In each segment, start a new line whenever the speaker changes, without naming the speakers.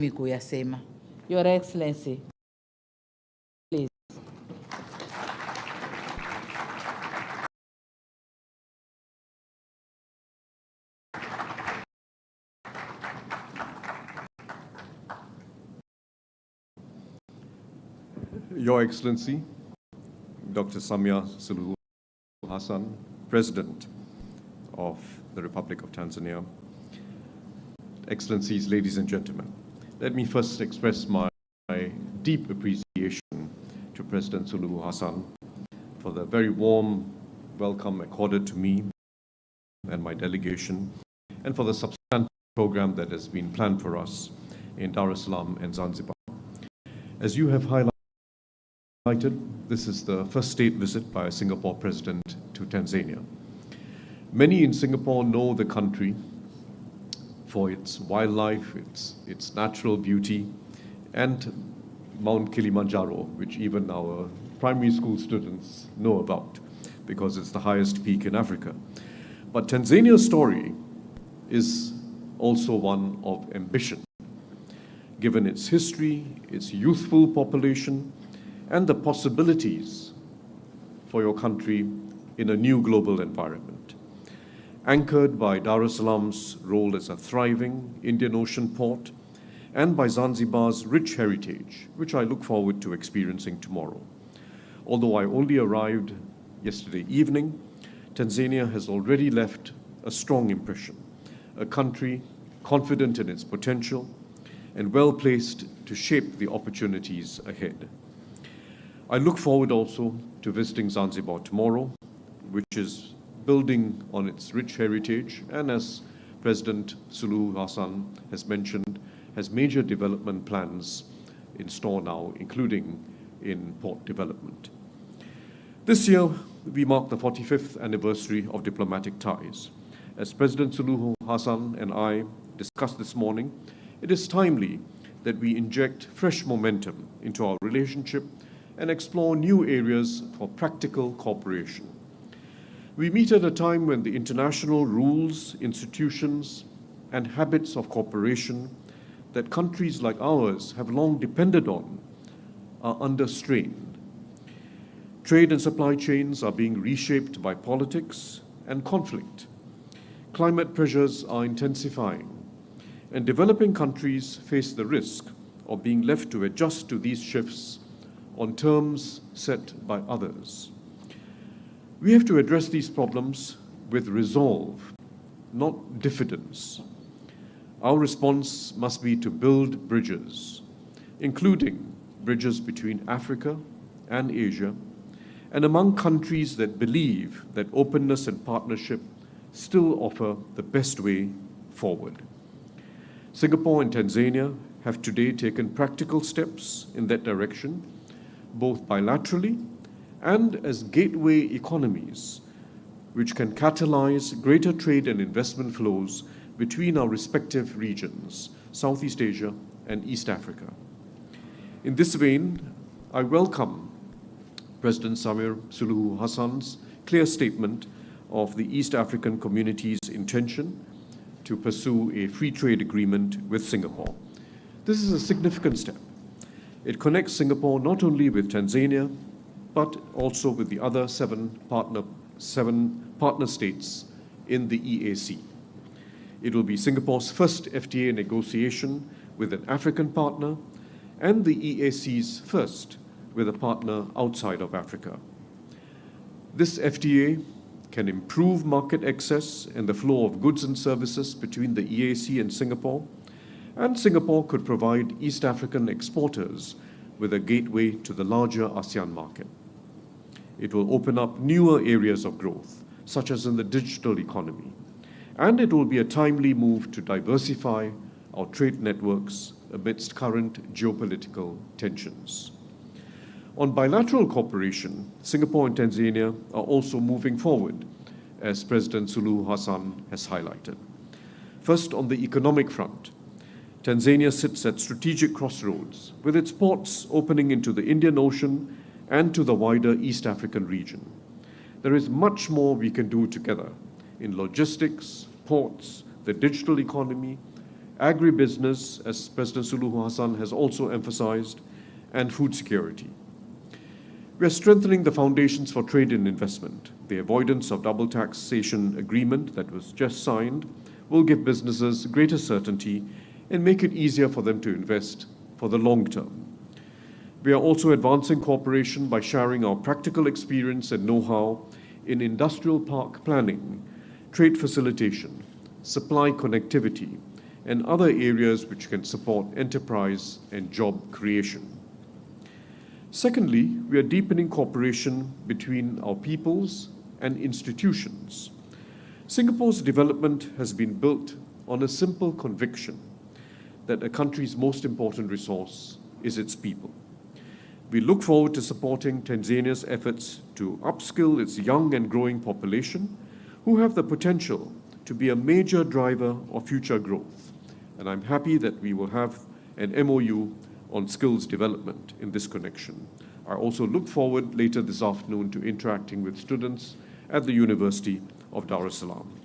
kuyasema. Your Excellency, please.
Your Excellency, Dr. Samia Suluhu Hassan, President of the Republic of Tanzania, Excellencies, ladies and gentlemen, let me first express my deep appreciation to President Suluhu Hassan for the very warm welcome accorded to me and my delegation, and for the substantial program that has been planned for us in Salaam and Zanzibar. As you have highlighted, this is the first state visit by a Singapore president to Tanzania. Many in Singapore know the country for its wildlife, its natural beauty, and Mount Kilimanjaro, which even our primary school students know about because it's the highest peak in Africa. But Tanzania's story is also one of ambition, given its history, its youthful population, and the possibilities for your country in a new global environment. Anchored by Dar es Salaam's role as a thriving Indian Ocean port, and by Zanzibar's rich heritage, which I look forward to experiencing tomorrow. Although I only arrived yesterday evening, Tanzania has already left a strong impression, a country confident in its potential and well-placed to shape the opportunities ahead. I look forward also to visiting Zanzibar tomorrow, which is building on its rich heritage and, as President Suluhu Hassan has mentioned, has major development plans in store now, including in port development. This year, we mark the 45th anniversary of diplomatic ties. As President Suluhu Hassan and I discussed this morning, it is timely that we inject fresh momentum into our relationship and explore new areas for practical cooperation. We meet at a time when the international rules, institutions, and habits of cooperation that countries like ours have long depended on are under strain. Trade and supply chains are being reshaped by politics and conflict. Climate pressures are intensifying, and developing countries face the risk of being left to adjust to these shifts on terms set by others. We have to address these problems with resolve, not diffidence. Our response must be to build bridges, including bridges between Africa and Asia, and among countries that believe that openness and partnership still offer the best way forward. Singapore and Tanzania have today taken practical steps in that direction, both bilaterally and as gateway economies, which can catalyze greater trade and investment flows between our respective regions, Southeast Asia and East Africa. In this vein, I welcome President Samia Suluhu Hassan's clear statement of the East African community's intention to pursue a free trade agreement with Singapore. This is a significant step. It connects Singapore not only with Tanzania, but also with the other seven partner states in the EAC. It will be Singapore's first FTA negotiation with an African partner and the EAC's first with a partner outside of Africa. This FTA can improve market access and the flow of goods and services between the EAC and Singapore could provide East African exporters with a gateway to the larger ASEAN market. It will open up newer areas of growth, such as in the digital economy, and it will be a timely move to diversify our trade networks amidst current geopolitical tensions. On bilateral cooperation, Singapore and Tanzania are also moving forward, as President Suluhu Hassan has highlighted. First, on the economic front, Tanzania sits at strategic crossroads, with its ports opening into the Indian Ocean and to the wider East African region. There is much more we can do together in logistics, ports, the digital economy, agribusiness, as President Suluhu Hassan has also emphasized, and food security. We are strengthening the foundations for trade and investment. The avoidance of double taxation agreement that was just signed will give businesses greater certainty and make it easier for them to invest for the long term. We are also advancing cooperation by sharing our practical experience and know-how in industrial park planning, trade facilitation, supply connectivity, and other areas which can support enterprise and job creation. Secondly, we are deepening cooperation between our peoples and institutions. Singapore's development has been built on a simple conviction that a country's most important resource is its people. We look forward to supporting Tanzania's efforts to upskill its young and growing population who have the potential to be a major driver of future growth. And I'm happy that we will have an MOU on skills development in this connection. I also look forward later this afternoon to interacting with students at the University of Dar es Salaam.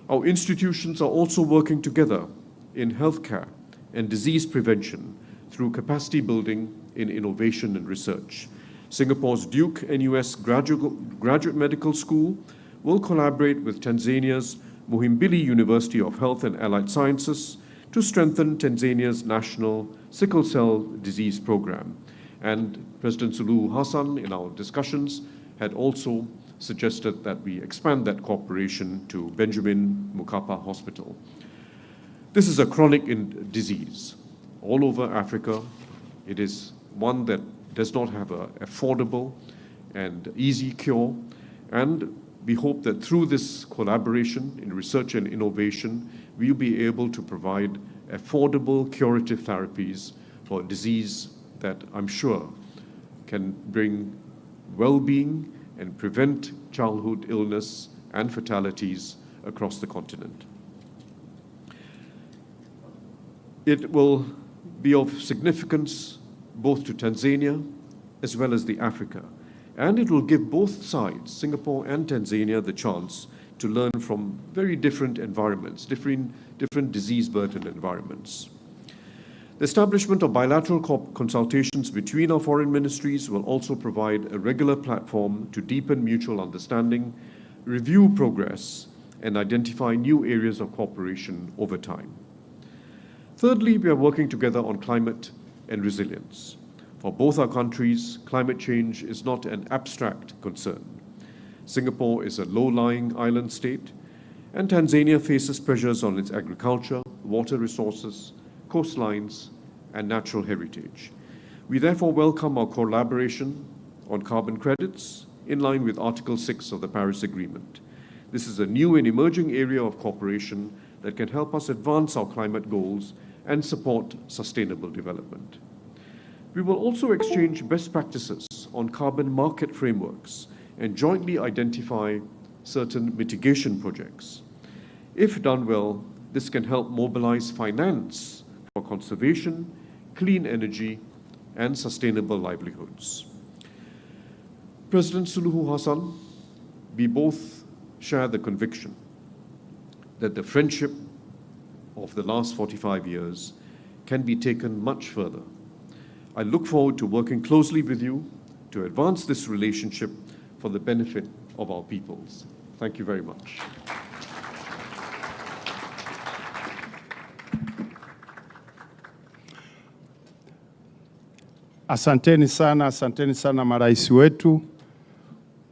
Our institutions are also working together in healthcare and disease prevention through capacity building in innovation and research. Singapore's Duke NUS Graduate Medical School will collaborate with Tanzania's Muhimbili University of Health and Allied Sciences to strengthen Tanzania's national sickle cell disease program. And President Suluhu Hassan, in our discussions, had also suggested that we expand that cooperation to Benjamin Mkapa Hospital. This is a chronic disease all over Africa. It is one that does not have an affordable and easy cure. And we hope that through this collaboration in research and innovation, we'll be able to provide affordable curative therapies for a disease that I'm sure can bring well-being and prevent childhood illness and fatalities across the continent. It will be of significance both to Tanzania as well as the Africa, and it will give both sides, Singapore and Tanzania, the chance to learn from very different environments, different disease burden environments. The establishment of bilateral consultations between our foreign ministries will also provide a regular platform to deepen mutual understanding, review progress, and identify new areas of cooperation over time. Thirdly, we are working together on climate and resilience. For both our countries, climate change is not an abstract concern. Singapore is a low-lying island state, and Tanzania faces pressures on its agriculture, water resources, coastlines, and natural heritage. We therefore welcome our collaboration on carbon credits in line with Article 6 of the Paris Agreement. This is a new and emerging area of cooperation that can help us advance our climate goals and support sustainable development. We will also exchange best practices on carbon market frameworks and jointly identify certain mitigation projects. If done well, this can help mobilize finance for conservation, clean energy, and sustainable livelihoods. President Suluhu Hassan, we both share the conviction that the friendship of the last 45 years can be taken much further. I look forward to working closely with you to advance this relationship for the benefit of our peoples. Thank you very much.
Asanteni sana marais wetu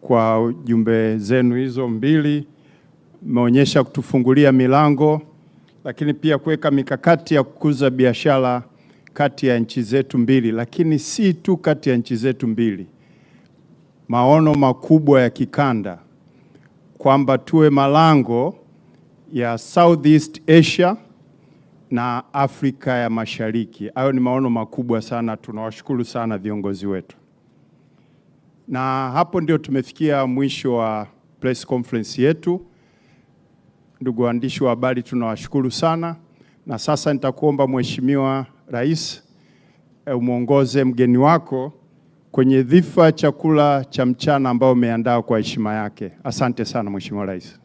kwa jumbe zenu hizo mbili. Mmeonyesha kutufungulia milango, lakini pia kuweka mikakati ya kukuza biashara kati ya nchi zetu mbili, lakini si tu kati ya nchi zetu mbili. Maono makubwa ya kikanda kwamba tuwe malango ya Southeast Asia na Afrika ya Mashariki. Hayo ni maono makubwa sana, tunawashukuru sana viongozi wetu. Na hapo ndio tumefikia mwisho wa press conference yetu. Ndugu waandishi wa habari, tunawashukuru sana. Na sasa nitakuomba Mheshimiwa Rais umuongoze mgeni wako kwenye dhifa chakula cha mchana ambao umeandaa kwa heshima yake. Asante sana Mheshimiwa Rais.